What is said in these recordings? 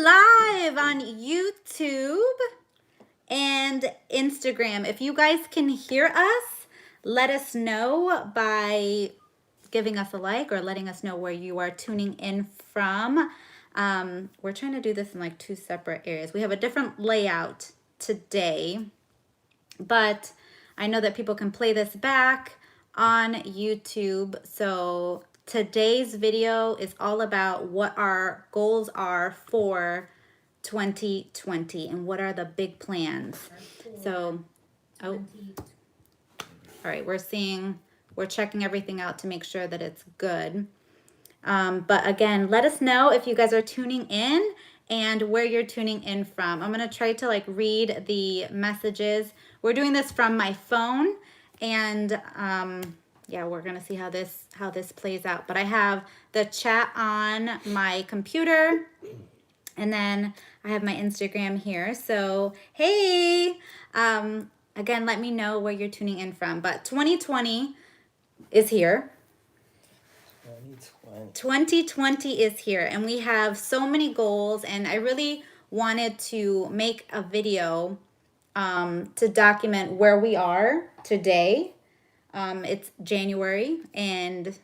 live on YouTube and Instagram. If you guys can hear us, let us know by giving us a like or letting us know where you are tuning in from. We're trying to do this in like 2 separate areas. We have a different layout today, but I know that people can play this back on YouTube. So today's video is all about what our goals are for 2020 and what are the big plans. So, all right, we're checking everything out to make sure that it's good. But again, let us know if you guys are tuning in and where you're tuning in from. I'm going to try to like read the messages. We're doing this from my phone, and yeah, we're going to see how this plays out. But I have the chat on my computer, and then I have my Instagram here. So, hey, again, let me know where you're tuning in from. But 2020 is here. 2020 is here, and we have so many goals, and I really wanted to make a video to document where we are today. It's January, and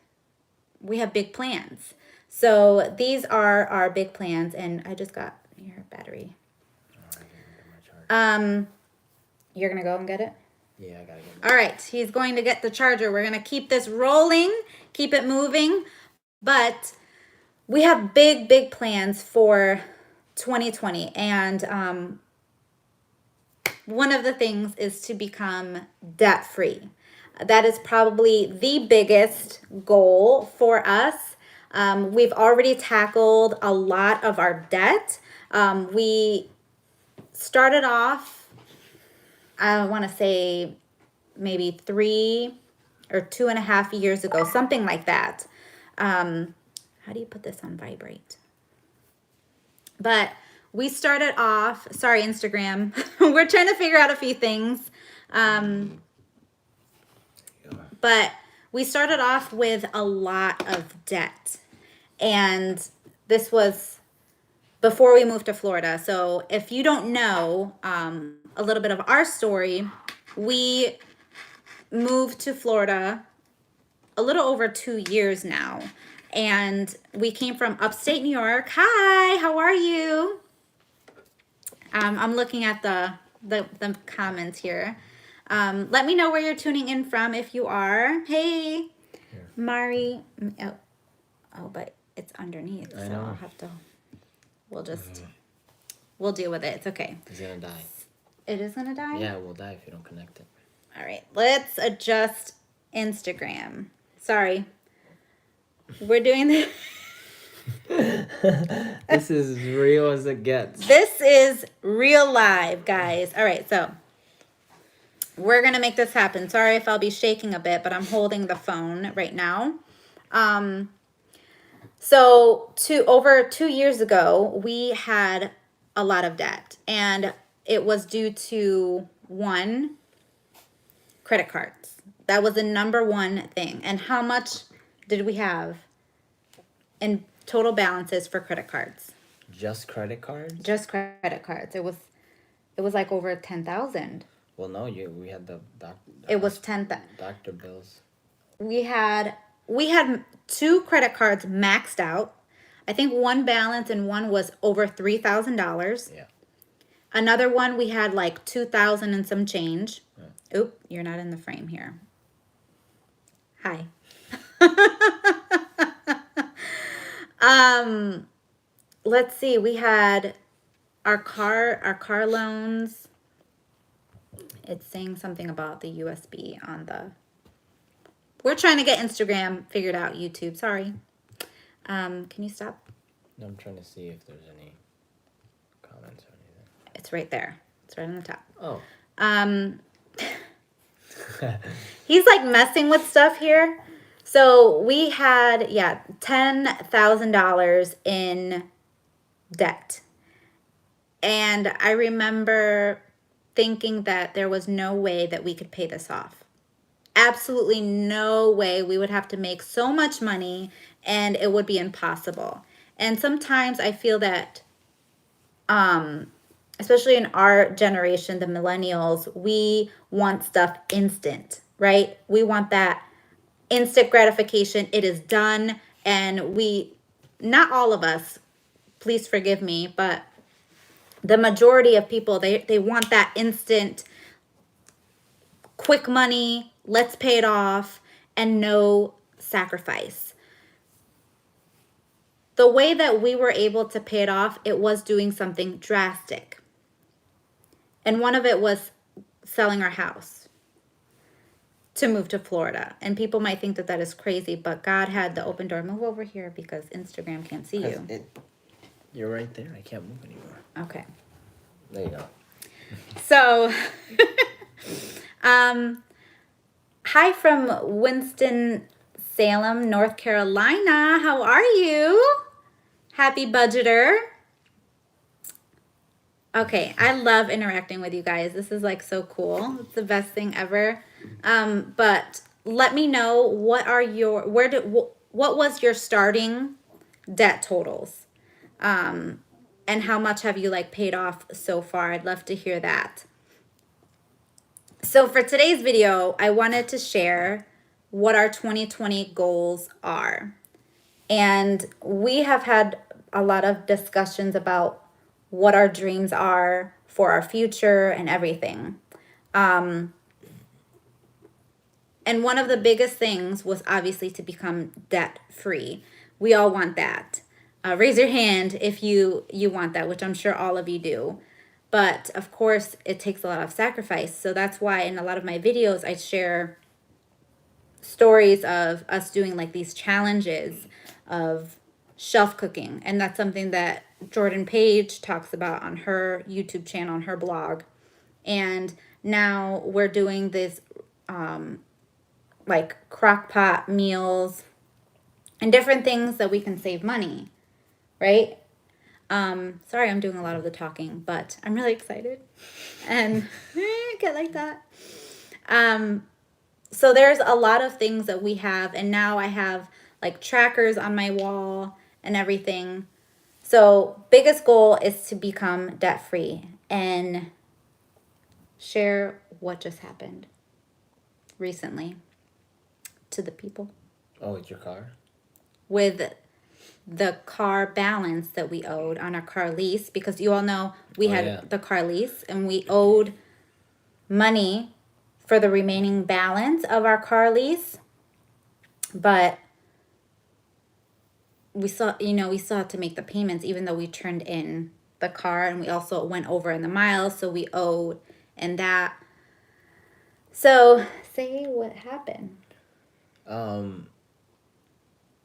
we have big plans. So these are our big plans, and I just got your battery. You're gonna go and get it? Yeah, I gotta get it. All right, he's going to get the charger. We're gonna keep this rolling, keep it moving. But we have big plans for 2020. And one of the things is to become debt-free. That is probably the biggest goal for us. We've already tackled a lot of our debt. We started off, I want to say maybe 3 or 2.5 years ago, something like that. How do you put this on vibrate? But we started off, sorry, Instagram. We're trying to figure out a few things. But we started off with a lot of debt. And this was before we moved to Florida. So if you don't know a little bit of our story, we moved to Florida a little over 2 years now. And we came from upstate New York. Hi, how are you? I'm looking at the comments here. Let me know where you're tuning in from if you are. Hey, Mari. Oh, but it's underneath, so I'll have to. We'll deal with it. It's okay. It's gonna die. It is gonna die? Yeah, it will die if you don't connect it. All right, let's adjust Instagram. Sorry. We're doing this. This is real as it gets. This is real live, guys. All right, so we're going to make this happen. Sorry if I'll be shaking a bit, but I'm holding the phone right now. So over 2 years ago, we had a lot of debt, and it was due to one, credit cards. That was the number one thing. And how much did we have in total balances for credit cards? Just credit cards? Just credit cards. It was like over 10,000. Well, no, we had the it was 10,000. Doctor bills. We had 2 credit cards maxed out. I think one balance and one was over $3,000. Yeah. Another one we had like 2,000 and some change. Yeah. Oop, you're not in the frame here. Hi. Let's see. We had our car loans. It's saying something about the USB on the. We're trying to get Instagram figured out. YouTube, sorry. Can you stop? No, I'm trying to see if there's any comments or anything. It's right there. It's right on the top. Oh. He's like messing with stuff here. So we had, $10,000 in debt. And I remember thinking that there was no way that we could pay this off. Absolutely no way. We would have to make so much money and it would be impossible. And sometimes I feel that especially in our generation, the millennials, we want stuff instant, right? We want that instant gratification. It is done. And not all of us, please forgive me, but the majority of people, they want that instant, quick money, let's pay it off, and no sacrifice. The way that we were able to pay it off, it was doing something drastic. And one of it was selling our house to move to Florida. And people might think that that is crazy, but God had the open door. Move over here because Instagram can't see you. You're right there. I can't move anymore. Okay. There you go. So, hi from Winston-Salem, North Carolina. How are you? Happy budgeter. Okay, I love interacting with you guys. This is like so cool. It's the best thing ever. But let me know what was your starting debt totals? And how much have you like paid off so far? I'd love to hear that. So for today's video, I wanted to share what our 2020 goals are. And we have had a lot of discussions about what our dreams are for our future and everything. And one of the biggest things was obviously to become debt free. We all want that. Raise your hand if you want that, which I'm sure all of you do. But of course, it takes a lot of sacrifice. So that's why in a lot of my videos, I share stories of us doing like these challenges of shelf cooking. And that's something that Jordan Page talks about on her YouTube channel, on her blog. And now we're doing this like crock pot meals and different things that we can save money, right? Sorry, I'm doing a lot of the talking, but I'm really excited and get like that. So there's a lot of things that we have, and now I have like trackers on my wall and everything. So biggest goal is to become debt free and share what just happened recently to the people. Oh, it's your car? With the car balance that we owed on our car lease, because you all know we had the car lease and we owed money for the remaining balance of our car lease, but we still had to make the payments even though we turned in the car, and we also went over in the miles, so we owed and that. So say what happened.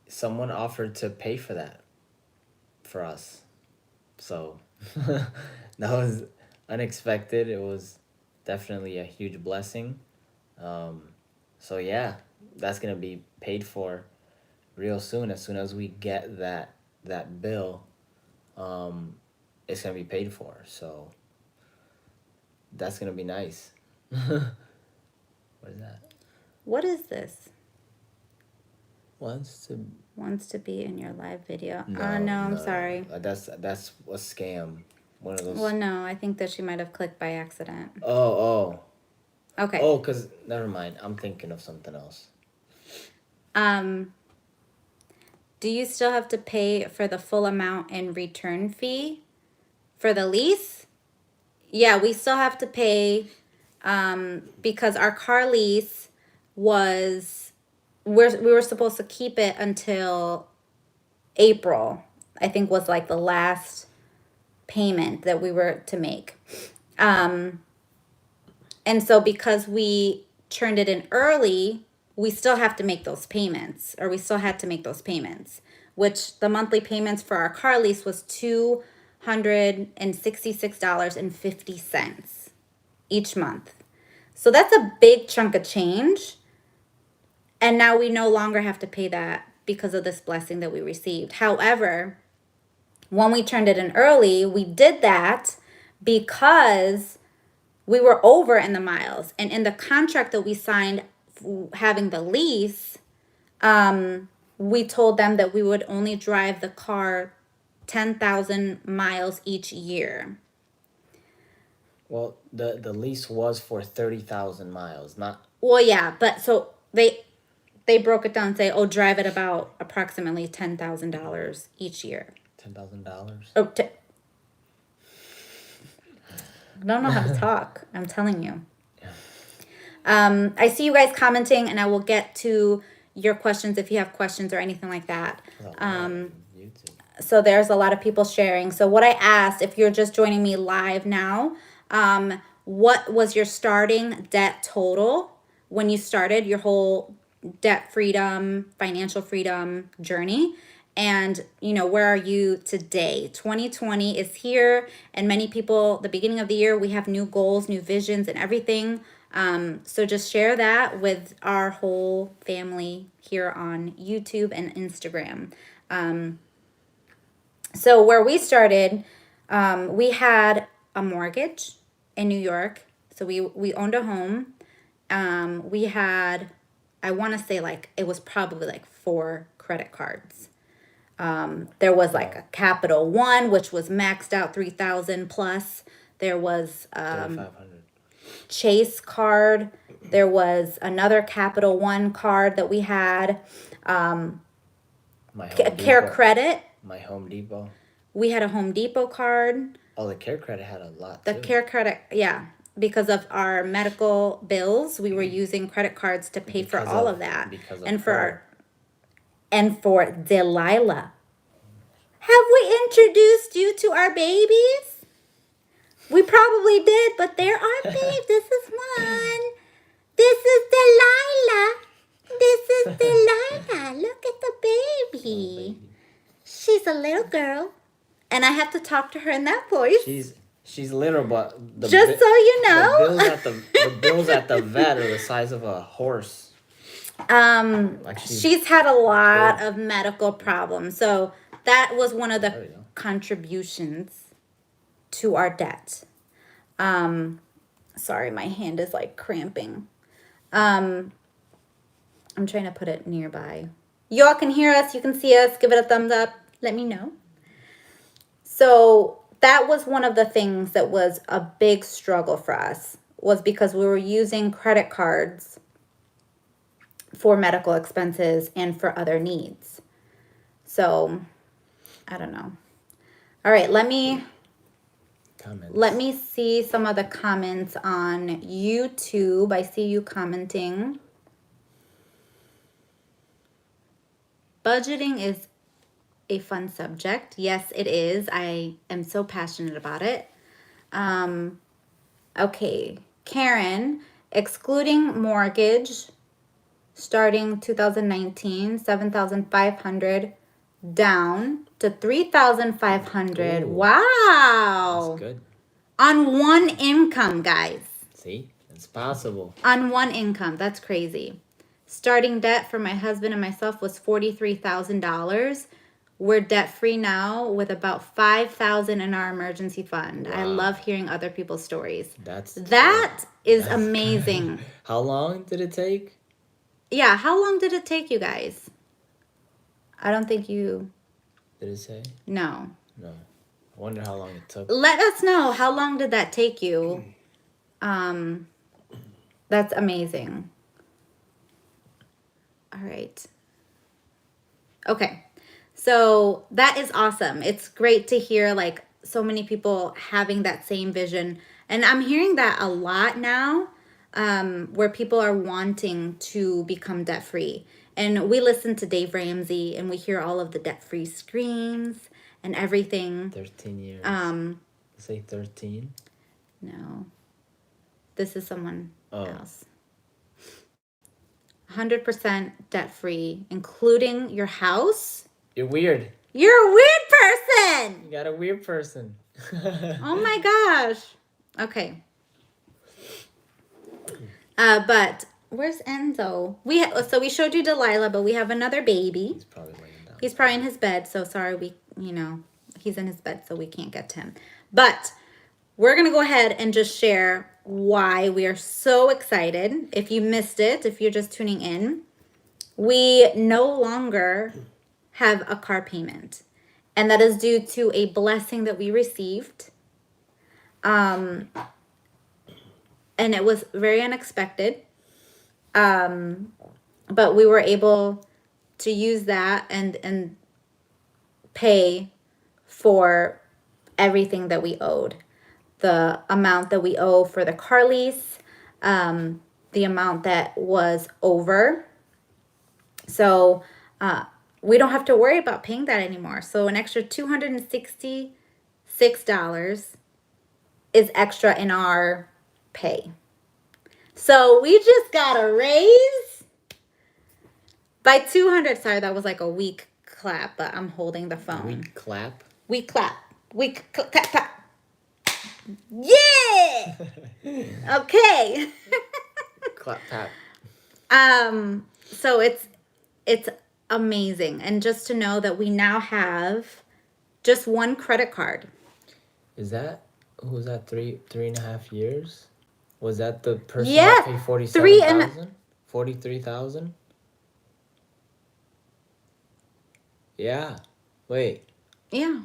Someone offered to pay for that for us. So that was unexpected. It was definitely a huge blessing. So yeah, that's gonna be paid for real soon. As soon as we get that bill, it's gonna be paid for. So that's gonna be nice. What is that? What is this? Wants to be in your live video. No, I'm sorry. That's a scam. One of those. Well, no, I think that she might have clicked by accident. Oh. Okay. Oh, cause never mind. I'm thinking of something else. Do you still have to pay for the full amount in return fee for the lease? Yeah, we still have to pay because our car lease was we were supposed to keep it until April, I think was like the last payment that we were to make. And so because we turned it in early, we still have to make those payments, or we still had to make those payments, which the monthly payments for our car lease was $266.50 each month. So that's a big chunk of change. And now we no longer have to pay that because of this blessing that we received. However, when we turned it in early, we did that because we were over in the miles. And in the contract that we signed having the lease, we told them that we would only drive the car 10,000 miles each year. Well, the lease was for 30,000 miles, not. Well, yeah, but so they broke it down and say, oh, drive at about approximately $10,000 each year. $10,000. Oh, I don't know how to talk. I'm telling you. I see you guys commenting, and I will get to your questions if you have questions or anything like that. YouTube. So there's a lot of people sharing. So what I asked, if you're just joining me live now, what was your starting debt total when you started your whole debt freedom, financial freedom journey? And, you know, where are you today? 2020 is here, and many people, the beginning of the year, we have new goals, new visions, and everything. So just share that with our whole family here on YouTube and Instagram. So where we started, we had a mortgage in New York. So we owned a home. We had, I want to say like, it was probably like 4 credit cards. There was like a Capital One, which was maxed out 3,000 plus. There was 3,500. Chase card. There was another Capital One card that we had. My Home Care Depot. Credit. My Home Depot. We had a Home Depot card. Oh, the Care Credit had a lot The too. Care Credit, yeah. Because of our medical bills, we were using credit cards to pay for all of that. Because of And for her. and for Delilah. Have we introduced you to our babies? We probably did, but there are babes. This is one. This is Delilah. This is Delilah. Look at the baby. She's a little girl. And I have to talk to her in that voice. She's little, but just so you know, the bills at the vet are the size of a horse. She's had a lot of medical problems, so that was one of the contributions to our debt. Sorry, my hand is like cramping. I'm trying to put it nearby. Y'all can hear us, you can see us. Give it a thumbs up. Let me know. So that was one of the things that was a big struggle for us, was because we were using credit cards for medical expenses and for other needs. So, I don't know. All right, let me see some of the comments on YouTube. I see you commenting. Budgeting is a fun subject. Yes, it is. I am so passionate about it. Okay, Karen, excluding mortgage, starting 2019, 7,500 down to 3,500. Wow. That's good. On one income, guys. See? It's possible. On one income. That's crazy. Starting debt for my husband and myself was $43,000. We're debt free now with about $5,000 in our emergency fund. Wow. I love hearing other people's stories. That is amazing. How long did it take? Yeah, how long did it take you guys? I don't think you... Did it say? No. No. I wonder how long it took. Let us know. How long did that take you? That's amazing. All right. Okay. So that is awesome. It's great to hear like so many people having that same vision. And I'm hearing that a lot now, where people are wanting to become debt free. And we listen to Dave Ramsey and we hear all of the debt free screens and everything. 13 years. Say 13? No. This is someone else. 100% debt free, including your house. You're weird. You're a weird person. You got a weird person. Oh my gosh. Okay. But where's Enzo? So we showed you Delilah, but we have another baby. He's probably laying down. He's probably in his bed. So sorry, he's in his bed, so we can't get to him. But we're going to go ahead and just share why we are so excited. If you missed it, if you're just tuning in, we no longer have a car payment. And that is due to a blessing that we received. And it was very unexpected. But we were able to use that and pay for everything that we owed. The amount that we owe for the car lease, the amount that was over. So we don't have to worry about paying that anymore. So an extra $266 is extra in our pay. So we just got a raise by 200. Sorry, that was like a weak clap, but I'm holding the phone. We clap. We clap. We clap, clap. Yeah. Okay. Clap tap. So it's amazing, and just to know that we now have just one credit card. Is that who was that 3.5 years? Was that the person Yeah, that paid 47,000? 43,000? Yeah. Wait. Yeah.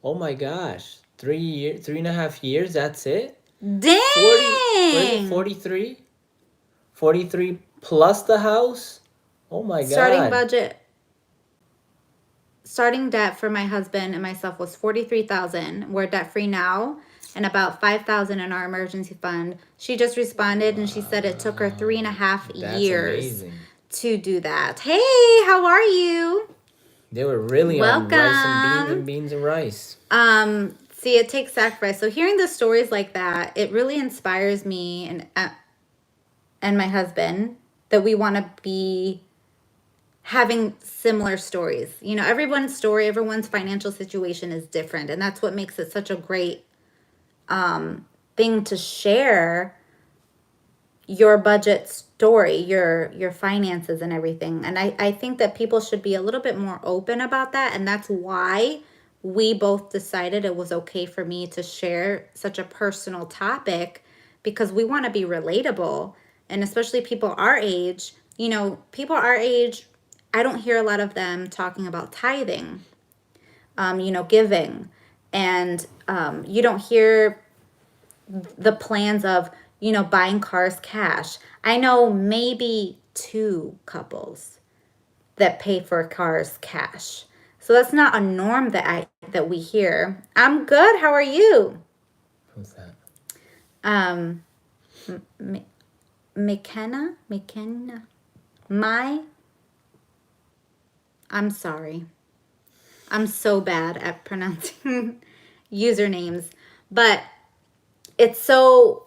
Oh my gosh. 3.5 years, that's it? Dang. 43? 43 plus the house? Oh my god. Starting debt for my husband and myself was $43,000. We're debt free now, and about $5,000 in our emergency fund. She just responded and she said it took her 3.5 years amazing. to do that. Hey, how are you? They were really on beans and rice. See, it takes sacrifice. So hearing the stories like that, it really inspires me and my husband that we want to be having similar stories. You know, everyone's story, everyone's financial situation is different, and that's what makes it such a great thing to share, your budget story, your finances and everything. And I think that people should be a little bit more open about that, and that's why we both decided it was okay for me to share such a personal topic, because we want to be relatable. And especially people our age, you know, people our age, I don't hear a lot of them talking about tithing, you know, giving. And you don't hear the plans of, you know, buying cars cash. I know maybe 2 couples that pay for cars cash. So that's not a norm that we hear. I'm good. How are you? Who's that? McKenna. I'm sorry. I'm so bad at pronouncing usernames, but it's so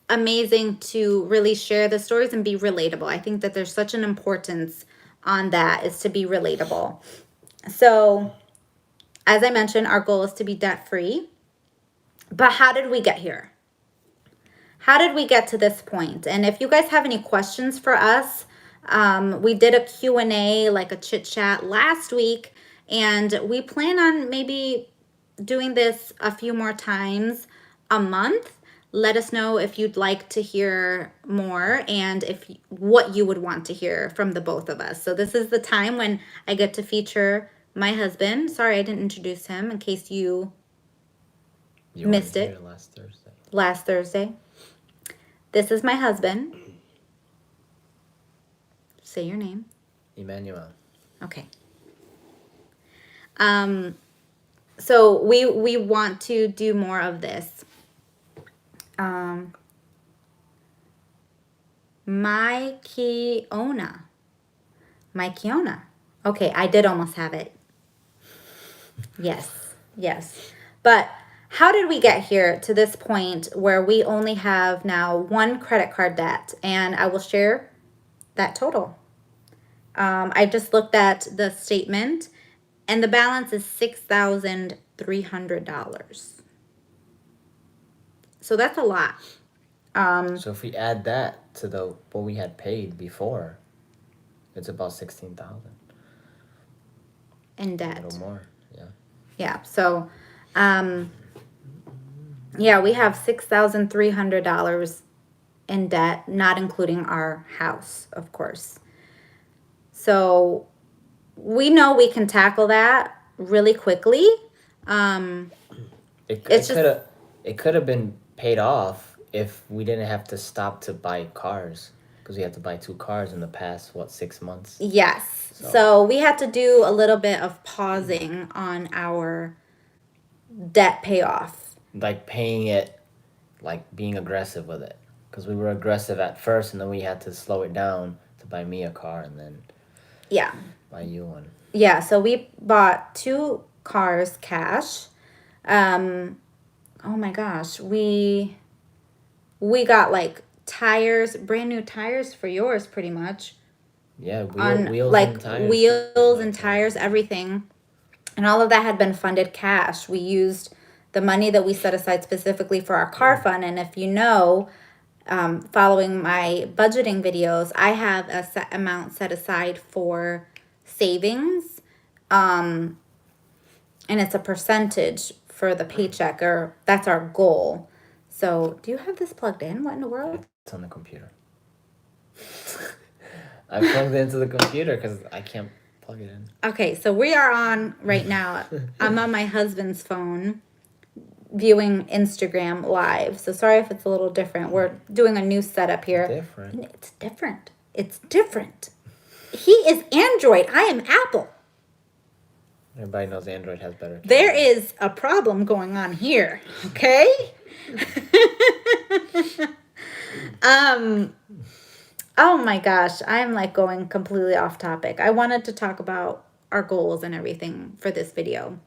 amazing to really share the stories and be relatable. I think that there's such an importance on that, is to be relatable. So, as I mentioned, our goal is to be debt free. But how did we get here? How did we get to this point? And if you guys have any questions for us, we did a Q&A, like a chit chat last week, and we plan on maybe doing this a few more times a month. Let us know if you'd like to hear more, and what you would want to hear from the both of us. So this is the time when I get to feature my husband. Sorry, I didn't introduce him in case you missed it. Last Thursday. This is my husband. Say your name. Emmanuel. Okay. So we want to do more of this. My Kiona. Okay, I did almost have it. Yes. But how did we get here to this point where we only have now one credit card debt? And I will share that total. I just looked at the statement, and the balance is $6,300. So that's a lot. So if we add that to what we had paid before, it's about 16,000 in debt. A little more, yeah. Yeah. So, yeah, we have $6,300 in debt, not including our house, of course. So we know we can tackle that. really quickly. It It's could have been paid off if we didn't have to stop to buy cars, because we had to buy 2 cars in the past 6 months. Yes. So we had to do a little bit of pausing on our debt payoff. Like paying it, like being aggressive with it, because we were aggressive at first, and then we had to slow it down to buy me a car and then Yeah. buy you one. Yeah. So we bought 2 cars cash. Oh my gosh, we got like tires, brand new tires for yours, pretty much. Yeah, On wheels like and tires. wheels and tires, everything. And all of that had been funded cash. We used the money that we set aside specifically for our car fund. And if you know, following my budgeting videos, I have a set amount set aside for savings. And it's a percentage for the paycheck, or that's our goal. So, do you have this plugged in? What in the world? It's on the computer. I plugged it into the computer because I can't plug it in. Okay, so we are on right now. I'm on my husband's phone viewing Instagram live. So sorry if it's a little different. We're doing a new setup here. Different. It's different. It's different. He is Android. I am Apple. Everybody knows Android has better. There is a problem going on here. Okay? Oh my gosh, I am like going completely off topic. I wanted to talk about our goals and everything for this video.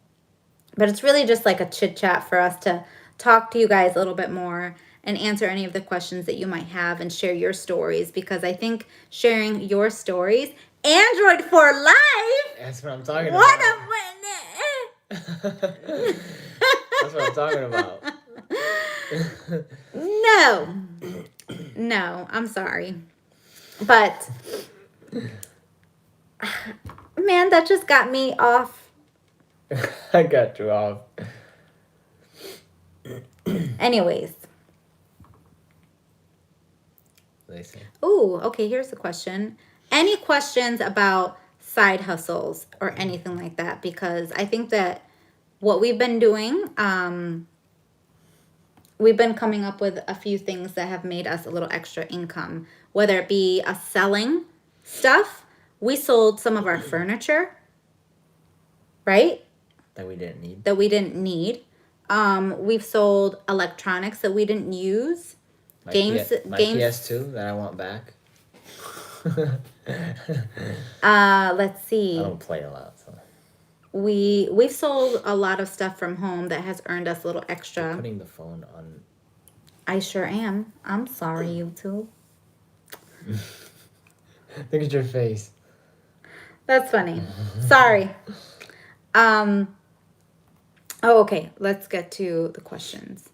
But it's really just like a chit chat for us to talk to you guys a little bit more and answer any of the questions that you might have and share your stories, because I think sharing your stories, Android for life. That's what I'm talking What about. That's what I'm talking about. No, I'm sorry. But, man, that just got me off. I got you off. Anyways. Listen. Ooh, okay, here's the question. Any questions about side hustles or anything like that? Because I think that what we've been doing, we've been coming up with a few things that have made us a little extra income, whether it be us selling stuff. We sold some of our furniture, right? That we didn't need. We've sold electronics that we didn't use. My games. PS2 that I want back. Let's see. I don't play a lot, so. We've sold a lot of stuff from home that has earned us a little extra. You're putting the phone on. I sure am. I'm sorry, YouTube. Look at your face. That's funny. Sorry. Oh, okay. Let's get to the questions.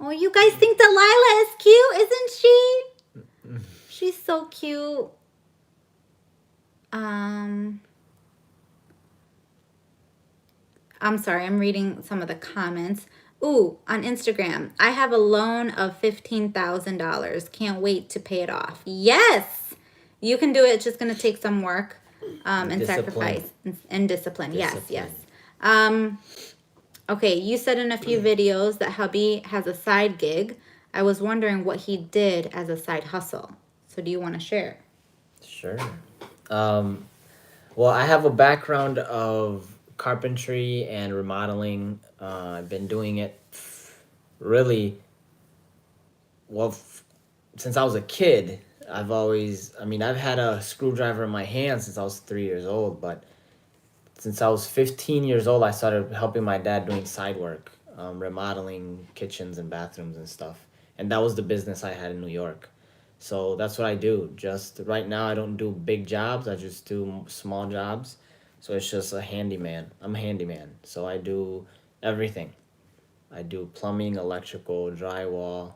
Oh, you guys think Delilah is cute, isn't she? She's so cute. I'm sorry, I'm reading some of the comments. Ooh, on Instagram, I have a loan of $15,000. Can't wait to pay it off. Yes, you can do it. It's just going to take some work and sacrifice and discipline. Yes. Okay, you said in a few videos that hubby has a side gig. I was wondering what he did as a side hustle. So do you want to share? Sure. Well, I have a background of carpentry and remodeling. I've been doing it really well since I was a kid. I've had a screwdriver in my hand since I was 3 years old, but since I was 15 years old, I started helping my dad doing side work, remodeling kitchens and bathrooms and stuff. And that was the business I had in New York. So that's what I do. Just right now, I don't do big jobs. I just do small jobs. So it's just a handyman. I'm a handyman. So I do everything. I do plumbing, electrical, drywall.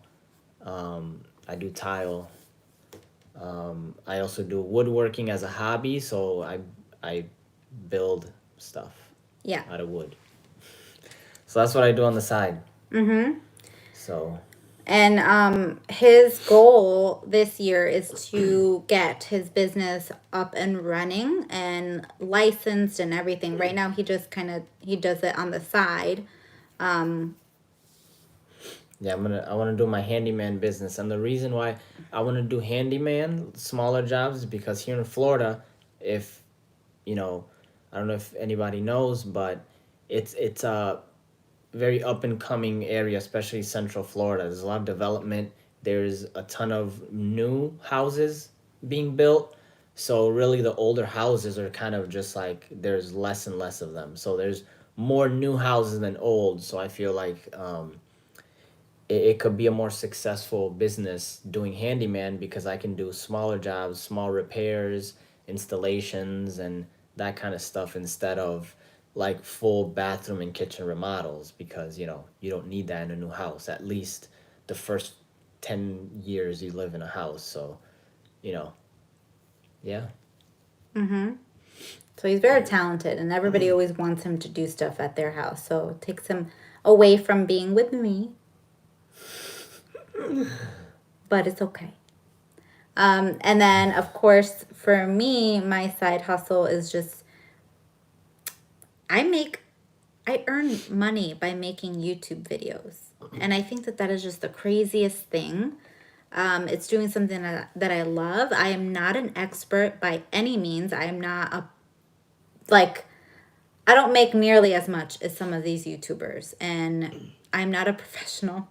I do tile. I also do woodworking as a hobby. So I build stuff out of wood. So that's what I do on the side. Mm-hmm. So. And his goal this year is to get his business up and running and licensed and everything. Right now, he just he does it on the side. Um, Yeah, I want to do my handyman business, and the reason why I want to do handyman smaller jobs is because here in Florida, if you know, I don't know if anybody knows, but it's a very up and coming area, especially Central Florida. There's a lot of development. There's a ton of new houses being built. So really the older houses are kind of just like there's less and less of them. So there's more new houses than old. So I feel like it could be a more successful business doing handyman because I can do smaller jobs, small repairs, installations, and that kind of stuff instead of like full bathroom and kitchen remodels because you don't need that in a new house, at least the first 10 years you live in a house. So you know yeah. mm-hmm. So he's very talented, and everybody always wants him to do stuff at their house. So it takes him away from being with me, but it's okay. And then, of course, for me, my side hustle is just I earn money by making YouTube videos. And I think that is just the craziest thing. It's doing something that I love. I am not an expert by any means. I am not I don't make nearly as much as some of these YouTubers. And I'm not a professional.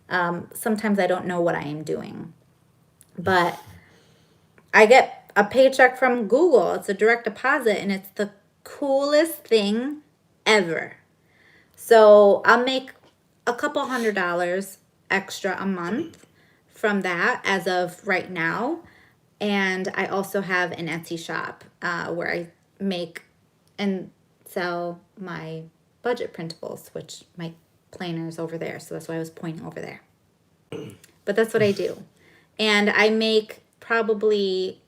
Sometimes I don't know what I am doing. But I get a paycheck from Google. It's a direct deposit, and it's the coolest thing ever. So I'll make a couple $100 extra a month from that as of right now. And I also have an Etsy shop where I make and sell my budget printables, which my planner is over there. So that's why I was pointing over there. But that's what I do. And I make probably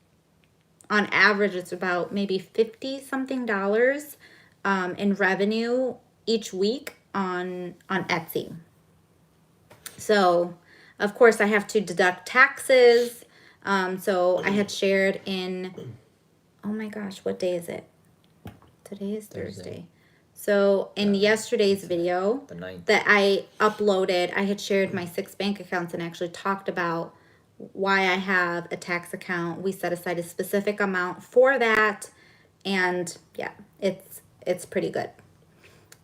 on average, it's about maybe 50 something dollars in revenue each week on Etsy. So, of course, I have to deduct taxes. So I had shared in, oh my gosh, what day is it? Today is Thursday. So in yesterday's video that I uploaded, I had shared my 6 bank accounts and actually talked about why I have a tax account. We set aside a specific amount for that, and yeah, it's pretty good.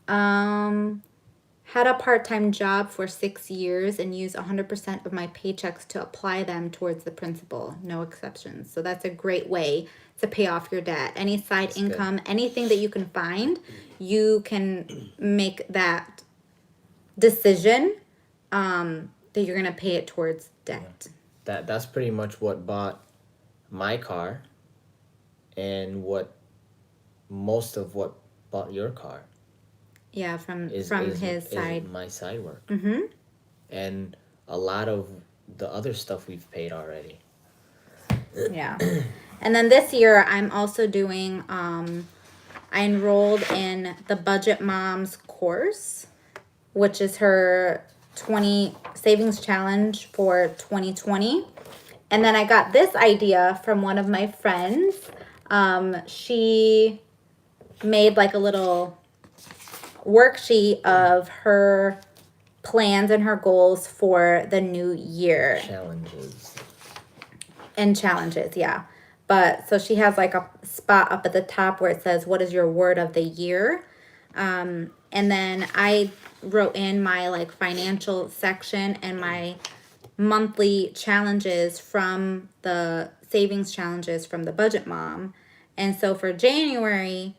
Had a part-time job for 6 years and used 100% of my paychecks to apply them towards the principal, no exceptions. So that's a great way to pay off your debt. Any side that's income, good. Anything that you can find, you can make that decision that you're going to pay it towards debt. That's pretty much what bought my car and what most of what bought your car. Yeah, from his side. My side work. Mm-hmm. And a lot of the other stuff we've paid already. Yeah. And then this year I'm also doing I enrolled in the Budget Moms course, which is her 20 savings challenge for 2020. And then I got this idea from one of my friends. She made like a little worksheet of her plans and her goals for the new year. Challenges, yeah. But so she has like a spot up at the top where it says, what is your word of the year? And then I wrote in my like financial section and my monthly challenges from the savings challenges from the Budget Mom. And so for January,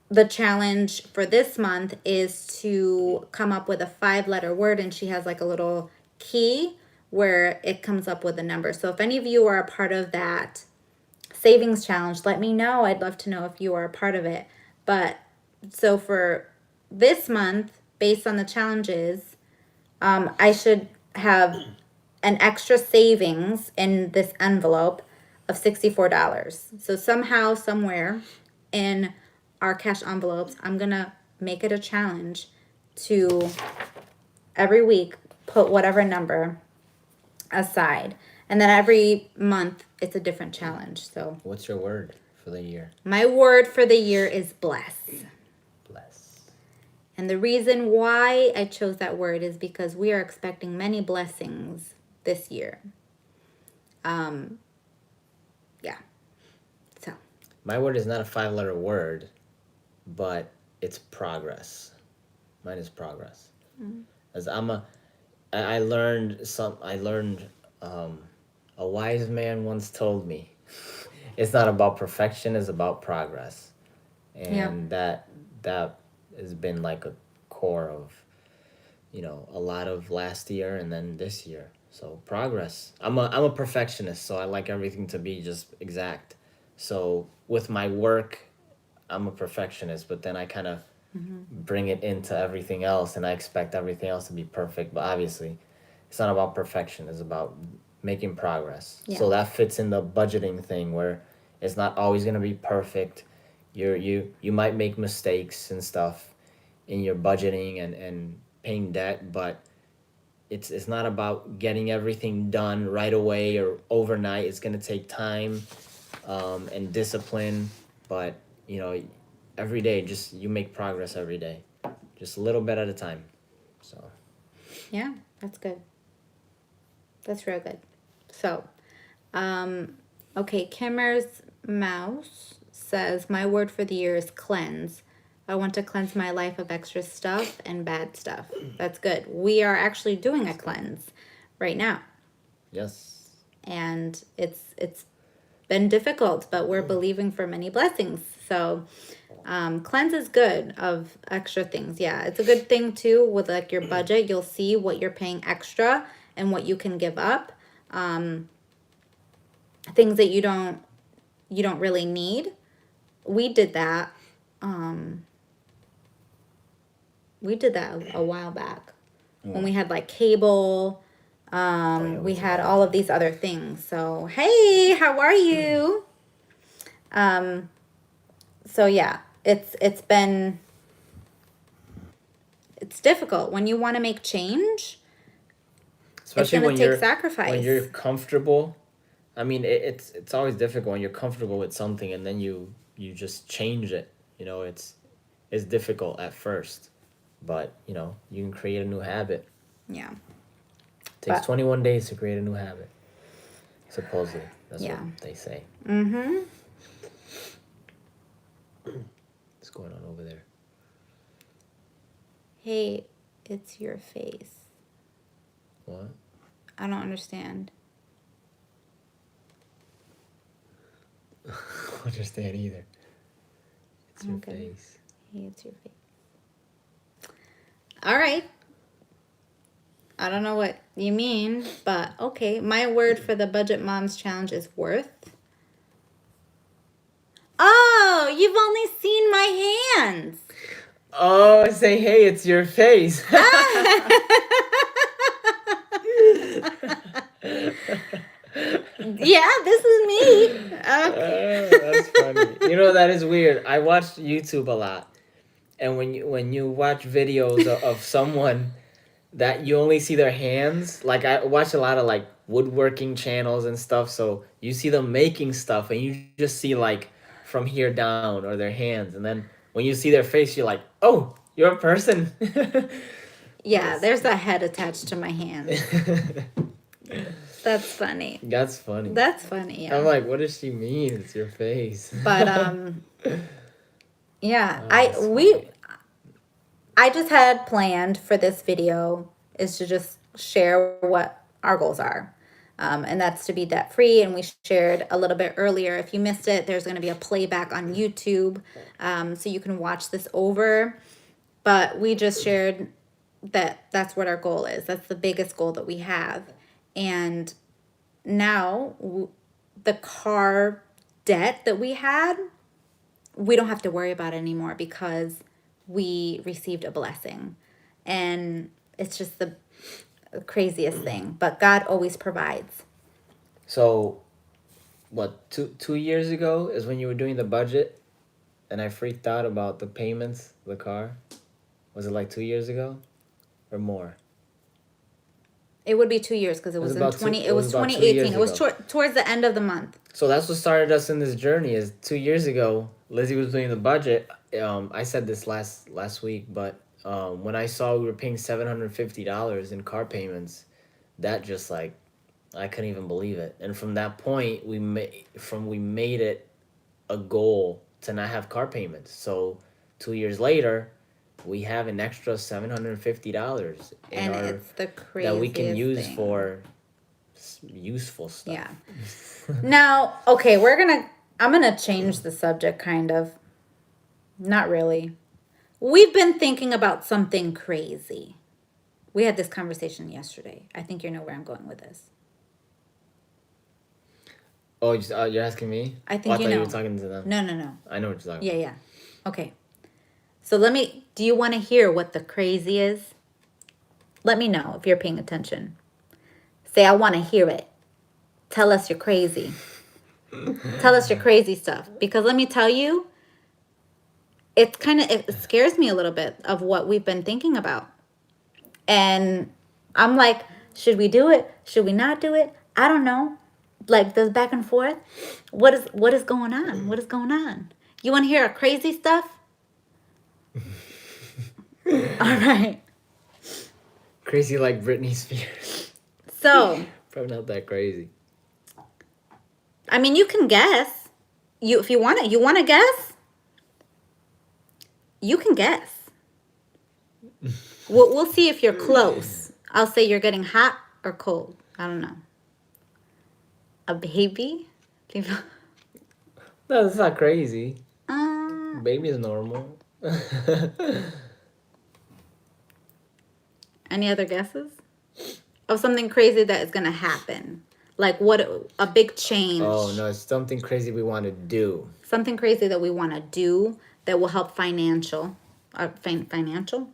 the challenge for this month is to come up with a 5-letter word, and she has like a little key where it comes up with a number. So if any of you are a part of that savings challenge, let me know. I'd love to know if you are a part of it. But so for this month, based on the challenges, I should have an extra savings in this envelope of $64. So somehow, somewhere in our cash envelopes, I'm going to make it a challenge to every week put whatever number aside. And then every month it's a different challenge. So What's your word for the year? my word for the year is bless. Bless. And the reason why I chose that word is because we are expecting many blessings this year. Yeah. So My word is not a 5-letter word, but it's progress. Mine is progress. As I learned a wise man once told me, it's not about perfection, it's about progress. And that has been like a core of, a lot of last year and then this year. So progress. I'm a perfectionist, so I like everything to be just exact. So with my work, I'm a perfectionist, but then I kind of bring it into everything else, and I expect everything else to be perfect. But obviously, it's not about perfection. It's about making progress. Yeah. So that fits in the budgeting thing where it's not always gonna be perfect. You might make mistakes and stuff in your budgeting and paying debt, but it's not about getting everything done right away or overnight. It's gonna take time and discipline, but every day, just you make progress every day, just a little bit at a time. So yeah, that's good. That's real good. So, okay, Kimmer's Mouse says, my word for the year is cleanse. I want to cleanse my life of extra stuff and bad stuff. That's good. We are actually doing a cleanse right now. yes, And it's been difficult, but we're believing for many blessings. So cleanse is good of extra things. Yeah, it's a good thing too with like your budget. You'll see what you're paying extra and what you can give up. Things that you don't really need. We did that. We did that a while back when we had like cable. We had all of these other things. So hey, how are you? So yeah, it's been it's difficult when you want to make change. especially gonna when take you're sacrifice. when you're comfortable. I mean, it's always difficult when you're comfortable with something and then you just change it. It's difficult at first, but you can create a new habit. Yeah. It takes But- 21 days to create a new habit. Supposedly, that's Yeah. what they say. Mm-hmm. What's going on over there? Hey, it's your face. What? I don't understand. I don't understand either. It's your Okay. face. Hey, it's your face. All right. I don't know what you mean, but okay. My word for the Budget Moms Challenge is worth. Oh, you've only seen my hands. Oh, say hey, it's your face. Yeah, this is me. That's funny. That is weird. I watch YouTube a lot, and when you watch videos of someone that you only see their hands, like I watch a lot of like woodworking channels and stuff, so you see them making stuff and you just see like from here down or their hands, and then when you see their face, you're like, oh, you're a person. Yeah, there's a head attached to my hand. That's funny. That's funny. That's funny. Yeah. I'm like, what does she mean? It's your face. But yeah, Oh, that's funny. I just had planned for this video is to just share what our goals are. And that's to be debt free. And we shared a little bit earlier. If you missed it, there's going to be a playback on YouTube, so you can watch this over. But we just shared that that's what our goal is. That's the biggest goal that we have. And now the car debt that we had, we don't have to worry about it anymore because we received a blessing. And it's just the craziest thing. But God always provides. So, what, 2 years ago is when you were doing the budget, and I freaked out about the payments of the car? Was it like 2 years ago? Or more? It would be 2 years because it was in about 20. two- It it was was about 2 2018. years It was ago. towards the end of the month. So that's what started us in this journey. Is 2 years ago, Lizzie was doing the budget. I said this last week, but when I saw we were paying $750 in car payments, that just like I couldn't even believe it. And from that point, we made it a goal to not have car payments. So 2 years later, we have an extra $750 in And our it's the craziest that we can use thing. for useful stuff. Yeah. Now, okay, I'm gonna change the subject kind of. Not really. We've been thinking about something crazy. We had this conversation yesterday. I think you know where I'm going with this. Oh, you're asking me? I Oh, think I you thought you know. were talking to them. No. I know what you're talking Yeah, yeah. Okay. So do you want to hear what the crazy is? Let me know if you're paying attention. Say, I want to hear it. Tell us you're crazy. Tell us your crazy stuff. Because let me tell you, it scares me a little bit of what we've been thinking about. And I'm like, should we do it? Should we not do it? I don't know. Like this back and forth. What is going on? What is going on? You want to hear our crazy stuff? All right. Crazy like Britney Spears. So, Probably not that crazy. I mean, you can guess. If you want it, you want to guess? You can guess. We'll see if you're close. I'll say you're getting hot or cold. I don't know. A baby? No, that's not crazy. Uh, Baby is normal. Any other guesses? Of something crazy that is going to happen. Like a big change. Oh, no, it's something crazy we want to do. Something crazy that we want to do that will help financial. Financial?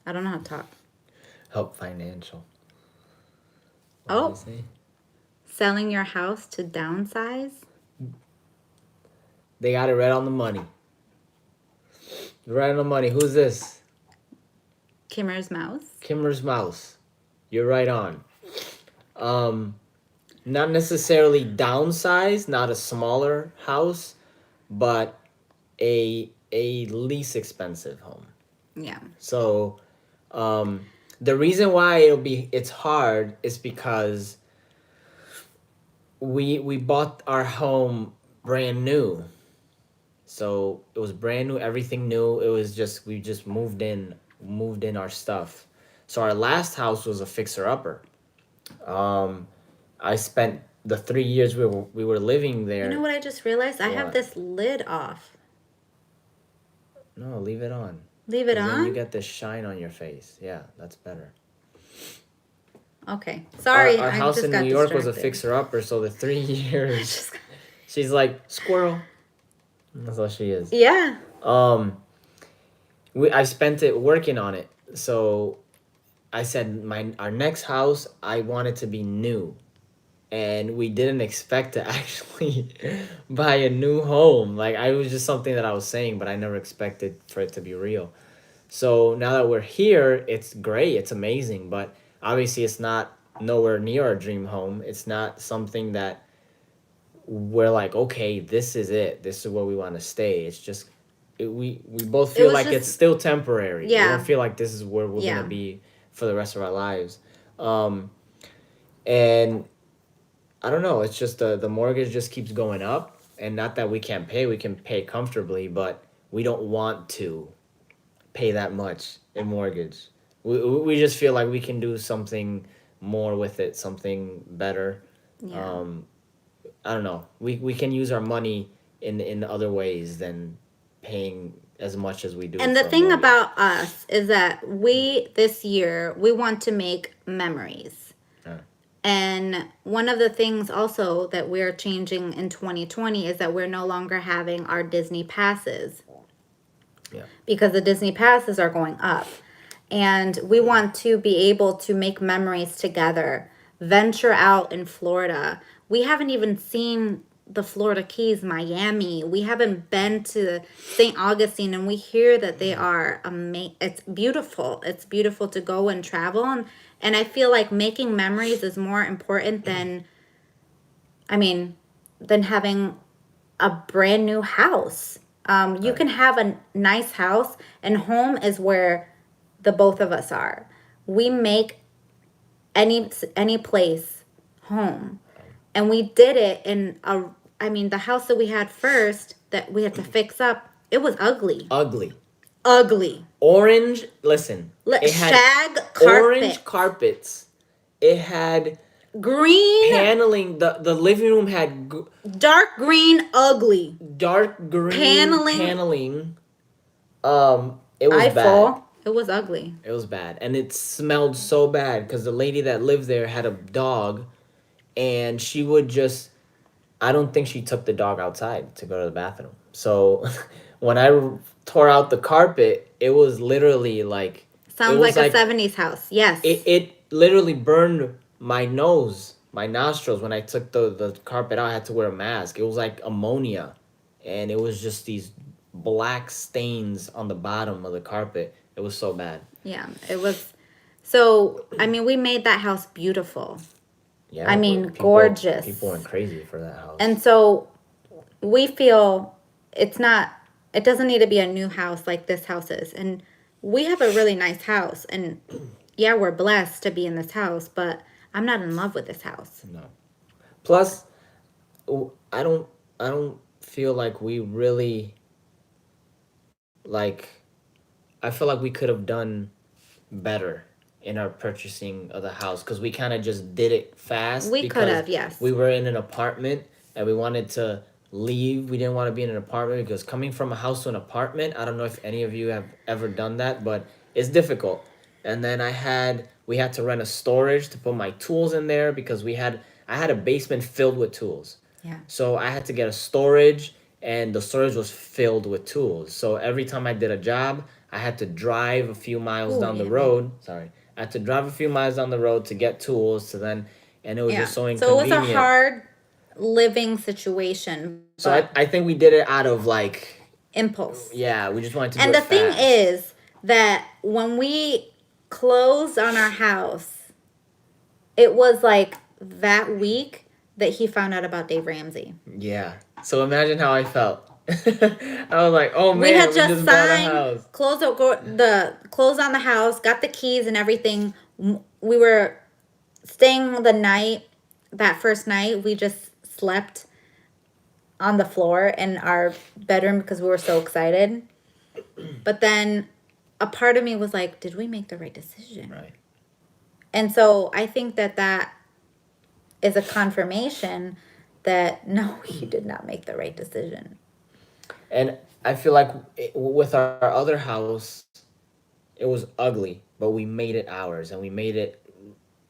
I don't know how to talk. Help financial. Oh. What did you say? Selling your house to downsize? They got it right on the money. Right on the money. Who's this? Kimmer's Mouse. Kimmer's Mouse. You're right on. Not necessarily downsize, not a smaller house, but a least expensive home. Yeah. So, the reason why it's hard is because we bought our home brand new. So it was brand new, everything new. It was just we just moved in our stuff. So our last house was a fixer upper. I spent the 3 years we were living there. You know what I just realized? I have What? this lid off. No, leave it on. Leave it 'Cause Then on? you get this shine on your face. Yeah, that's better. Okay. Sorry. Our I house just in got New York was a distracted. fixer upper, so the 3 years Just- she's like squirrel. That's all she is. yeah. I spent it working on it. So I said our next house I want it to be new. And we didn't expect to actually buy a new home. Like I was just something that I was saying, but I never expected for it to be real. So now that we're here, it's great, it's amazing, but obviously it's not nowhere near our dream home. It's not something that we're like, okay, this is it. This is where we want to stay. It's just we both feel was like just- it's still temporary. We Yeah. don't feel like this is where we're Yeah. gonna be for the rest of our lives. And I don't know. It's just the mortgage just keeps going up, and not that we can't pay. We can pay comfortably, but we don't want to pay that much in mortgage. We just feel like we can do something more with it, something better. Yeah. I don't know. We can use our money in other ways than paying as much as we do. And the for a thing mortgage. about us is that this year, we want to make memories. And one of the things also that we're changing in 2020 is that we're no longer having our Disney passes. Yeah. Because the Disney passes are going up. And we want to be able to make memories together, venture out in Florida. We haven't even seen the Florida Keys, Miami. We haven't been to St. Augustine, and we hear that they are amazing. It's beautiful. It's beautiful to go and travel, and I feel like making memories is more important than, I mean, than having a brand new house. You Right. can have a nice house, and home is where the both of us are. We make any place home, and we did it in a. I mean, the house that we had first that we had to fix up, it was ugly, Ugly. ugly. Orange. Listen. It had Shag orange carpet, carpets. It had green, paneling. The living room had dark green, ugly dark green paneling. paneling. It was bad. Eiffel. It was ugly. It was bad, and it smelled so bad because the lady that lived there had a dog, and she would just. I don't think she took the dog outside to go to the bathroom. So, when I tore out the carpet, it was literally like. It Sounds was like a like 70s house. Yes. it literally burned my nose, my nostrils when I took the carpet out. I had to wear a mask. It was like ammonia, and it was just these black stains on the bottom of the carpet. It was so bad. Yeah, it was. So, I mean, we made that house beautiful. Yeah, I but mean, people gorgeous. people went crazy for that house. And so we feel it's not, it doesn't need to be a new house like this house is. And we have a really nice house. And yeah, we're blessed to be in this house, but I'm not in love with this house. No. Plus, I don't feel like we really like. I feel like we could have done better in our purchasing of the house because we kind of just did it fast. We could have, yes. We were in an apartment and we wanted to leave. We didn't want to be in an apartment because coming from a house to an apartment, I don't know if any of you have ever done that, but it's difficult. And then we had to rent a storage to put my tools in there because I had a basement filled with tools. Yeah. So I had to get a storage, and the storage was filled with tools. So every time I did a job, I had to drive a few miles down the road. Sorry. I had to drive a few miles down the road to get tools to then, and it was just so So inconvenient. it was a hard living situation. So I think we did it out of like impulse. Yeah, we just wanted to do And it the thing fast. is that when we closed on our house, it was like that week that he found out about Dave Ramsey. Yeah. So imagine how I felt. I was like, oh man, We had just bought a signed, house. closed on the house, got the keys and everything. We were staying the night. That first night, we just slept on the floor in our bedroom because we were so excited. But then a part of me was like, did we make the right decision? Right. And so I think that is a confirmation that no, you did not make the right decision. And I feel like with our other house, it was ugly, but we made it ours and we made it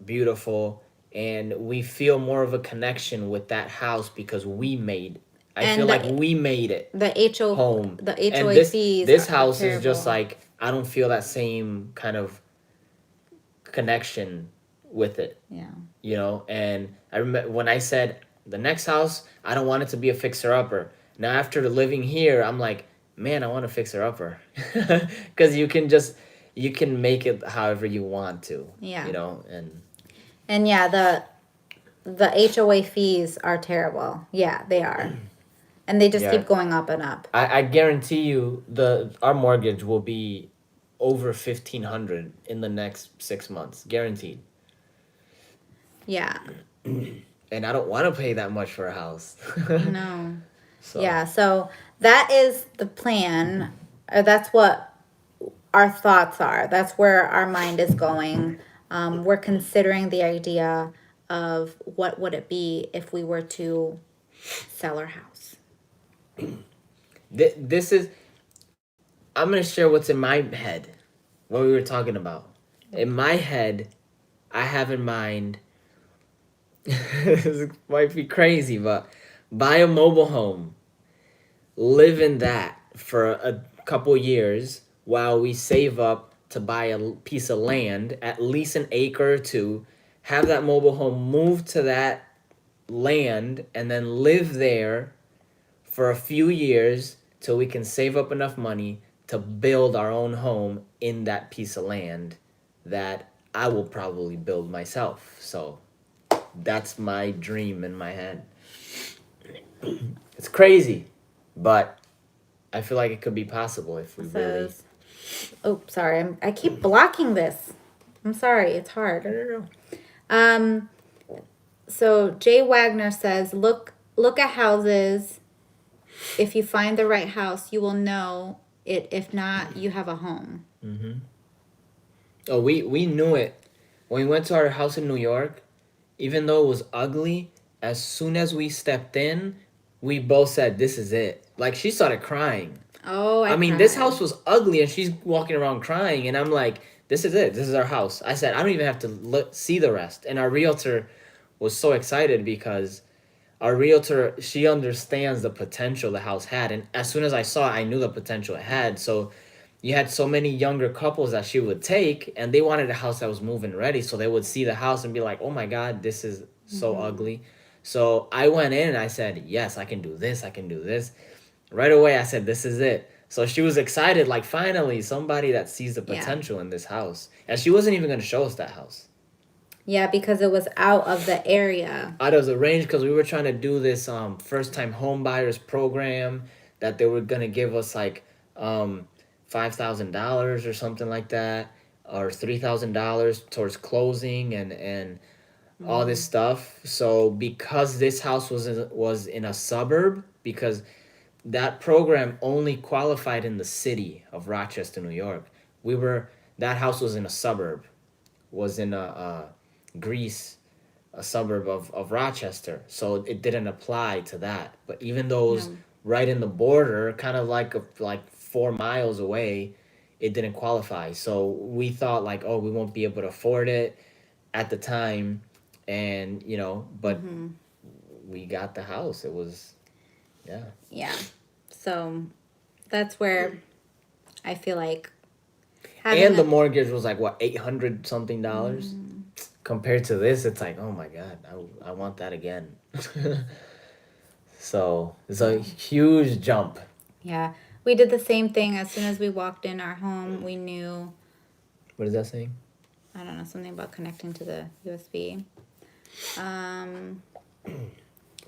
beautiful. And we feel more of a connection with that house because we made. I feel like we made it. The home. The HOA And fees. This house is just terrible. like I don't feel that same kind of connection with it. Yeah. You know, and I remember when I said the next house, I don't want it to be a fixer upper. Now after living here, I'm like, man, I want a fixer upper, because you can make it however you want to. Yeah. You know, And yeah, the HOA fees are terrible. Yeah, they are. And they just Yeah. keep going up and up. I guarantee you our mortgage will be over $1,500 in the next 6 months, guaranteed. Yeah. And I don't want to pay that much for a house. No. So. Yeah, so that is the plan. That's what our thoughts are. That's where our mind is going. We're considering the idea of what would it be if we were to sell our house. This is. I'm gonna share what's in my head, what we were talking about. In my head, I have in mind. This might be crazy, but buy a mobile home, live in that for a couple years while we save up to buy a piece of land, at least an acre or two, have that mobile home, move to that land and then live there for a few years till we can save up enough money to build our own home in that piece of land that I will probably build myself. So that's my dream in my head. It's crazy, but I feel like it could be possible if we really. Oh, sorry. I keep blocking this. I'm sorry. It's hard. Um, so Jay Wagner says, look at houses. If you find the right house, you will know it. If not, you have a home. Mm-hmm. Oh, we knew it when we went to our house in New York. Even though it was ugly, as soon as we stepped in, we both said, "This is it." Like she started crying. Oh, I mean, this house was ugly, and she's walking around crying, and I'm like, "This is it. This is our house." I said, "I don't even have to see the rest." And our realtor was so excited because our realtor, she understands the potential the house had, and as soon as I saw it, I knew the potential it had. So you had so many younger couples that she would take, and they wanted a house that was move-in ready, so they would see the house and be like, "Oh my God, this is so ugly." So I went in and I said, "Yes, I can do this. I can do this." Right away, I said, "This is it." So she was excited, like finally somebody that sees the potential in this house, and she wasn't even gonna show us that house. Yeah, because it was out of the area. Out of the range, because we were trying to do this first-time home buyers program that they were gonna give us like $5,000 or something like that, or $3,000 towards closing and all this stuff. So because this house was in a suburb, because that program only qualified in the city of Rochester, New York. That house was in a suburb, was in Greece, a suburb of Rochester. So it didn't apply to that. But even though it was right in the border, kind of like 4 miles away, it didn't qualify. So we thought like, oh, we won't be able to afford it at the time, and but we got the house. It was, yeah. Yeah. So that's where I feel like And the mortgage was like what, $800 something dollars. Compared to this, it's like, oh my God, I want that again. So it's a huge jump. Yeah. We did the same thing. As soon as we walked in our home, we knew, What is that saying? I don't know, something about connecting to the USB.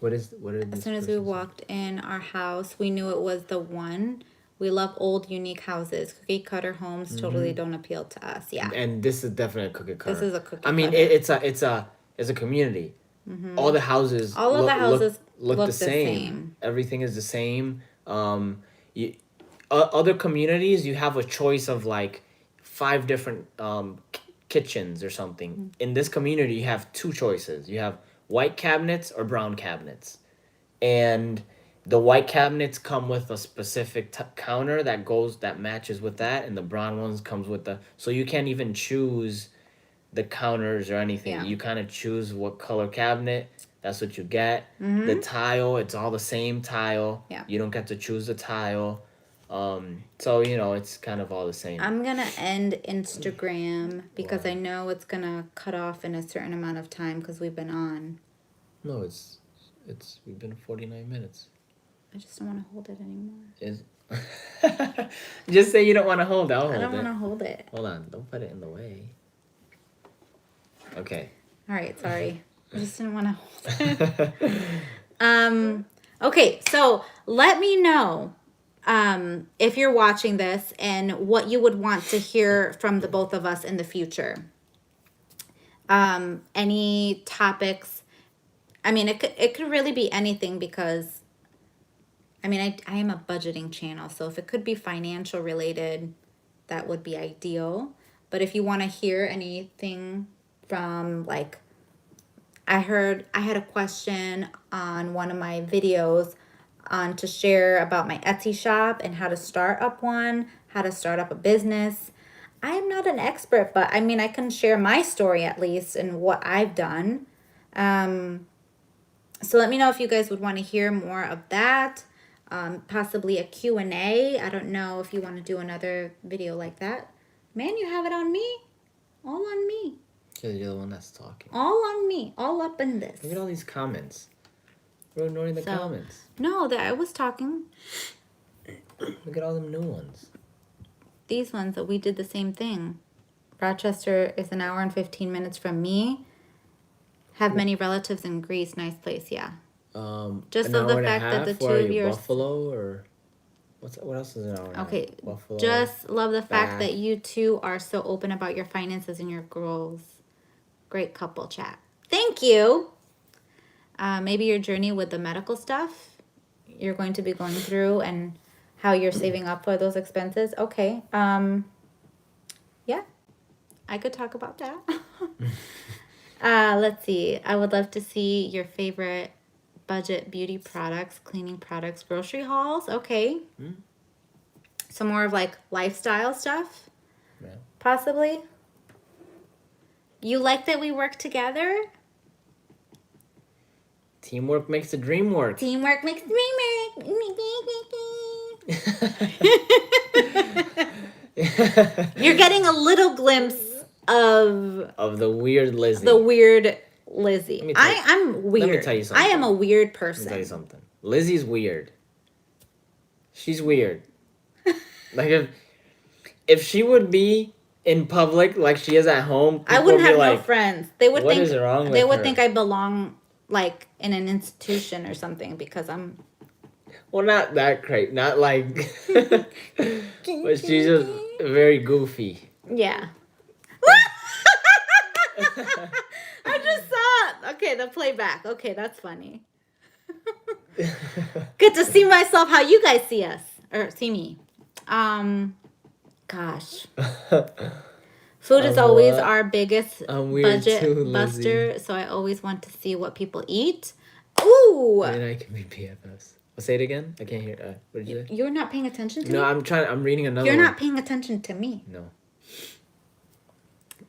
As soon as we walked in our house, we knew it was the one. We love old, unique houses. Cookie cutter homes totally don't appeal to us. Yeah. And this is definitely a cookie cutter. This is a cookie I mean, cutter. it's a community. All the houses look the same. Everything is the same. Other communities, you have a choice of like 5 different kitchens or something. In this community, you have 2 choices. You have white cabinets or brown cabinets, and the white cabinets come with a specific counter that matches with that, and the brown ones comes with so you can't even choose the counters or anything. Yeah. You kind of choose what color cabinet, that's what you get. The tile, it's all the same tile. Yeah. You don't get to choose the tile. So it's kind of all the same. I'm gonna end Instagram because I know it's gonna cut off in a certain amount of time because we've been on. No, we've been 49 minutes. I just don't want to hold it anymore. Just say you don't want to hold it. I'll hold it. I don't want to hold it. Hold on, don't put it in the way. Okay. All right, sorry. I just didn't want to hold it. Okay, so let me know if you're watching this and what you would want to hear from the both of us in the future. Any topics. I mean, it could really be anything because, I mean, I am a budgeting channel, so if it could be financial related, that would be ideal. But if you want to hear anything from, like, I had a question on one of my videos to share about my Etsy shop and how to start up one, how to start up a business. I am not an expert, but I mean, I can share my story at least and what I've done. So let me know if you guys would want to hear more of that. Possibly a Q&A. I don't know if you want to do another video like that. Man, you have it on me. All on me. Because you're the one that's talking. All on me. All up in this. Look at all these comments. We're ignoring the comments. No, that I was talking. Look at all them new ones. These ones that we did the same thing. Rochester is an hour and 15 minutes from me. Have many relatives in Greece. Nice place, yeah. Just of the fact that the two of you are Buffalo or what else is an hour? Okay. Buffalo. Just love the fact that you two are so open about your finances and your goals. Great couple chat. Thank you. Maybe your journey with the medical stuff you're going to be going through and how you're saving up for those expenses. Okay. Yeah, I could talk about that. Let's see. I would love to see your favorite budget beauty products, cleaning products, grocery hauls. Okay. Some more of like lifestyle stuff. Yeah. Possibly. You like that we work together? Teamwork makes the dream work. Teamwork makes the dream work. You're getting a little glimpse of the weird Lizzie. The weird Lizzie. I'm weird. Let me tell you something. I am a weird Let me person. tell you something. Lizzie's weird. She's weird. Like if she would be in public like she is at home, I wouldn't have like, no friends. They would what think is wrong with they would her? think I belong like in an institution or something because I'm. Well, not that great. Not like. But she's just very goofy. Yeah. I just saw. Okay, the playback. Okay, that's funny. Good to see myself how you guys see us or see me. Gosh. Food is always our biggest budget buster, so I always want to see what people eat. Ooh. And I can be BFFs. I'll say it again. I can't hear. What did you say? You're not paying attention to me? No, I'm reading another You're one. not paying attention to me. No.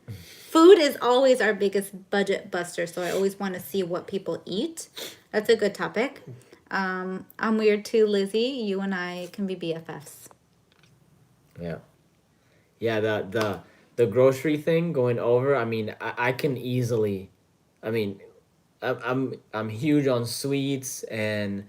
Food is always our biggest budget buster, so I always want to see what people eat. That's a good topic. I'm weird too, Lizzie. You and I can be BFFs. Yeah. Yeah, the grocery thing going over, I mean, I can easily, I mean, I'm huge on sweets, and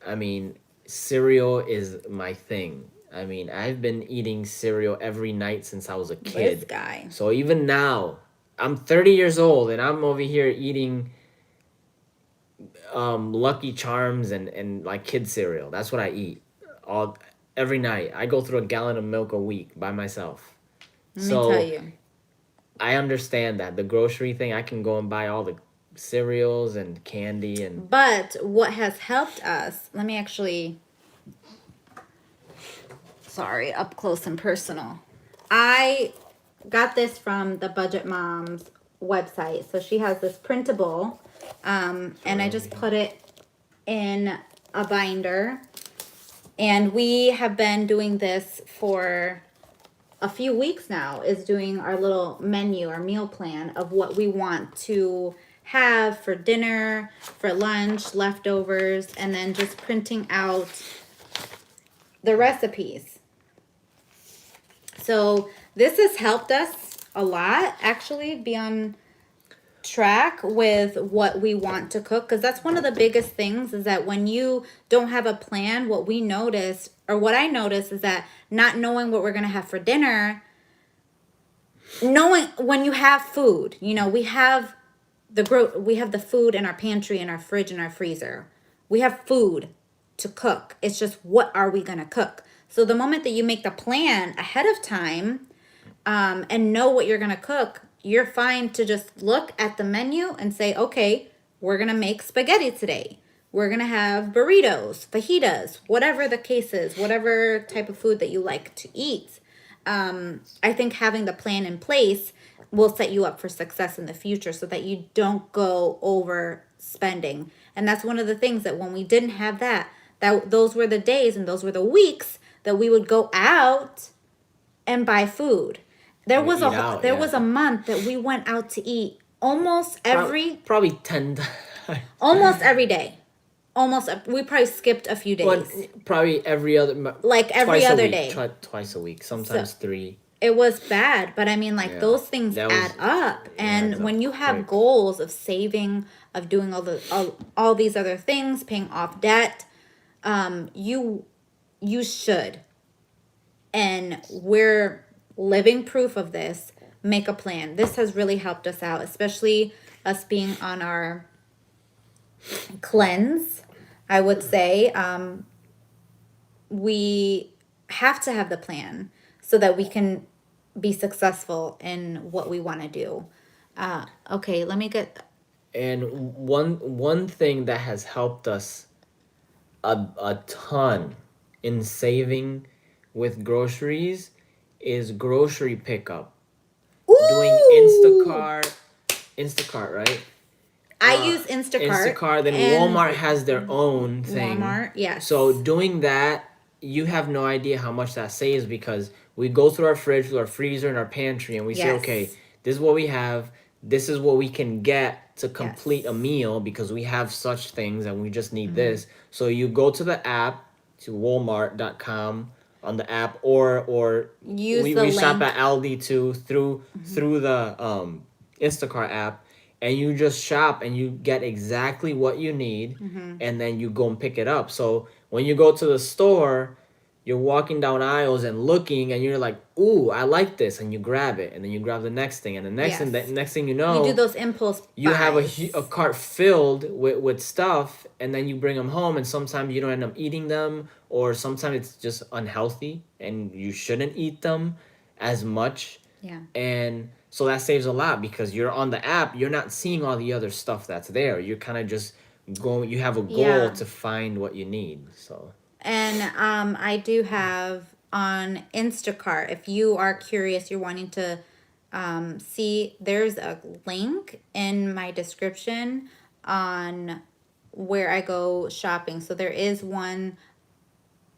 I mean, cereal is my thing. I mean, I've been eating cereal every night since I was a kid. This guy. So even now, I'm 30 years old and I'm over here eating Lucky Charms and like kid cereal. That's what I eat every night. I go through a gallon of milk a week by myself. Let me tell you. I understand that. The grocery thing, I can go and buy all the cereals and candy and... But what has helped us, let me actually... Sorry, up close and personal. I got this from the Budget Mom's website. So she has this printable, and I just put it in a binder. And we have been doing this for a few weeks now, is doing our little menu, our meal plan of what we want to have for dinner, for lunch, leftovers, and then just printing out the recipes. So this has helped us a lot, actually, be on track with what we want to cook, because that's one of the biggest things, is that when you don't have a plan, what we notice, or what I notice, is that not knowing what we're going to have for dinner, knowing when you have food, you know, we have the food in our pantry, in our fridge, in our freezer. We have food to cook. It's just, what are we going to cook? So the moment that you make the plan ahead of time, and know what you're going to cook, you're fine to just look at the menu and say, okay, we're going to make spaghetti today. We're going to have burritos, fajitas, whatever the case is, whatever type of food that you like to eat. I think having the plan in place will set you up for success in the future so that you don't go over spending. And that's one of the things that when we didn't have that those were the days and those were the weeks that we would go out and buy food. There was a month that we went out to eat almost probably 10 times. Almost every day. We probably skipped a few days. Probably every other... Like every other day. Twice a week, sometimes 3. it was bad, but I mean, like, Yeah, those things that add was up. it And adds up when you have quick. goals of saving, of doing all these other things, paying off debt, you should. And we're living proof of this. Make a plan. This has really helped us out, especially us being on our cleanse. I would say we have to have the plan so that we can be successful in what we want to do. Okay, let me get. And one thing that has helped us a ton in saving with groceries is grocery pickup. Doing Ooh! Instacart, right? I use Instacart Instacart, then and Walmart has their own thing. Walmart. Yes. So doing that, you have no idea how much that saves because we go through our fridge, through our freezer, and our pantry, and we say, Yes. okay, this is what we have. This is what we can get to complete Yes. a meal because we have such things and we just need this. So you go to the app, to walmart.com on the app, or Use the we shop link. at Aldi too through the Instacart app, and you just shop and you get exactly what you need, and then you go and pick it up. So when you go to the store, you're walking down aisles and looking, and you're like, "Ooh, I like this," and you grab it, and then you grab the next thing, and the next thing, the Yes. next thing you You know, do those impulse you have buys. a cart filled with stuff, and then you bring them home, and sometimes you don't end up eating them, or sometimes it's just unhealthy and you shouldn't eat them as much. Yeah. And so that saves a lot because you're on the app, you're not seeing all the other stuff that's there. You're kind of just going, you have a goal Yeah. to find what you need. So And I do have on Instacart, if you are curious, you're wanting to see, there's a link in my description on where I go shopping. So there is one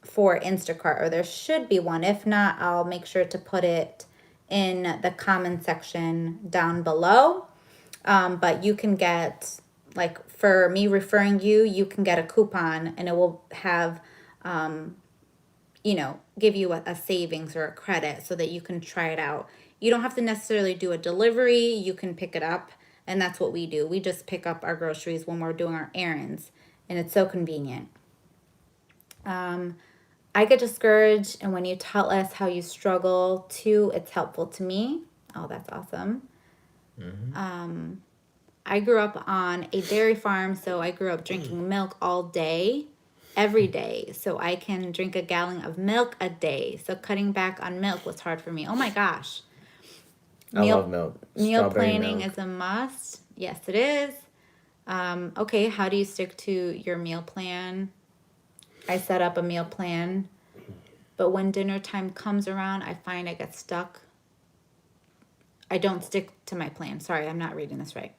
for Instacart, or there should be one. If not, I'll make sure to put it in the comment section down below. But you can get, like, for me referring you, you can get a coupon and it will have, give you a savings or a credit so that you can try it out. You don't have to necessarily do a delivery, you can pick it up. And that's what we do. We just pick up our groceries when we're doing our errands, and it's so convenient. I get discouraged, and when you tell us how you struggle too, it's helpful to me. Oh, that's awesome. I grew up on a dairy farm, so I grew up drinking milk all day, every day. So I can drink a gallon of milk a day. So cutting back on milk was hard for me. Oh my gosh. I love milk. Meal Strawberry planning milk. is a must. Yes, it is. Okay, how do you stick to your meal plan? I set up a meal plan, but when dinner time comes around, I find I get stuck. I don't stick to my plan. Sorry, I'm not reading this right.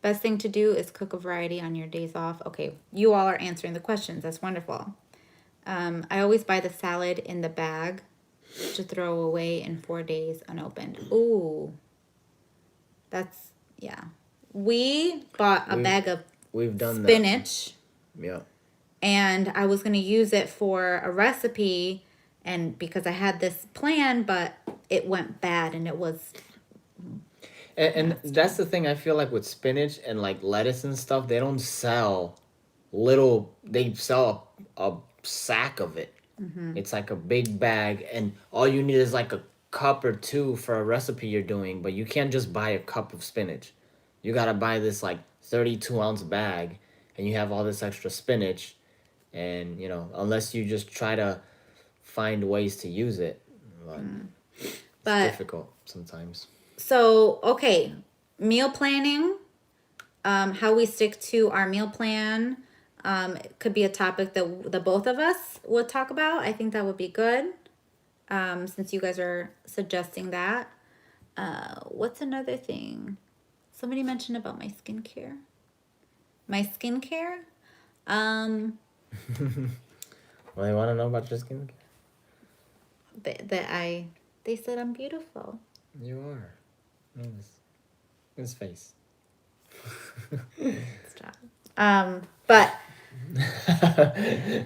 Best thing to do is cook a variety on your days off. Okay, you all are answering the questions. That's wonderful. I always buy the salad in the bag to throw away in 4 days unopened. Ooh, that's, yeah. We bought a bag of We've done spinach, that. Yeah. and I was going to use it for a recipe, and because I had this plan, but it went bad, and it was. And that's the thing I feel like with spinach and like lettuce and stuff, they don't sell they sell a sack of it. It's like a big bag, and all you need is like a cup or two for a recipe you're doing, but you can't just buy a cup of spinach. You gotta buy this like 32-ounce bag, and you have all this extra spinach, and unless you just try to find ways to use it, it's difficult sometimes. So, okay, meal planning, how we stick to our meal plan. It could be a topic that the both of us would talk about. I think that would be good, since you guys are suggesting that. What's another thing? Somebody mentioned about my skincare. My skincare? Well, you want to know about your skincare? They said I'm beautiful. You are. His face. Stop. But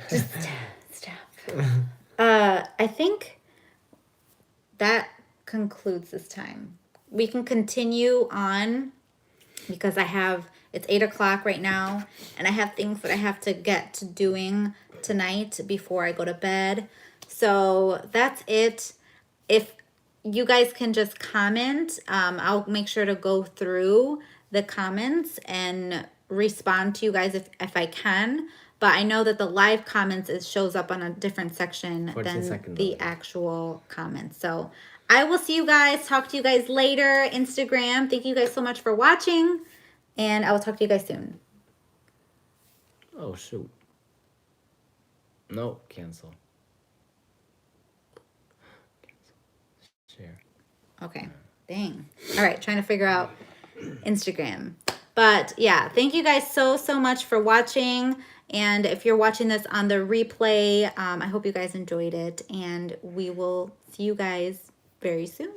just stop. I think that concludes this time. We can continue on because it's 8 o'clock right now, and I have things that I have to get to doing tonight before I go to bed. So that's it. If you guys can just comment, I'll make sure to go through the comments and respond to you guys if I can. But I know that the live comments shows up on a different section 14 than seconds the only. actual comments. So I will see you guys. Talk to you guys later. Instagram. Thank you guys so much for watching. And I will talk to you guys soon. Oh, shoot. No, cancel. Share. Okay. Dang. All right. Trying to figure out Instagram. But yeah, thank you guys so much for watching. And if you're watching this on the replay, I hope you guys enjoyed it. And we will see you guys very soon.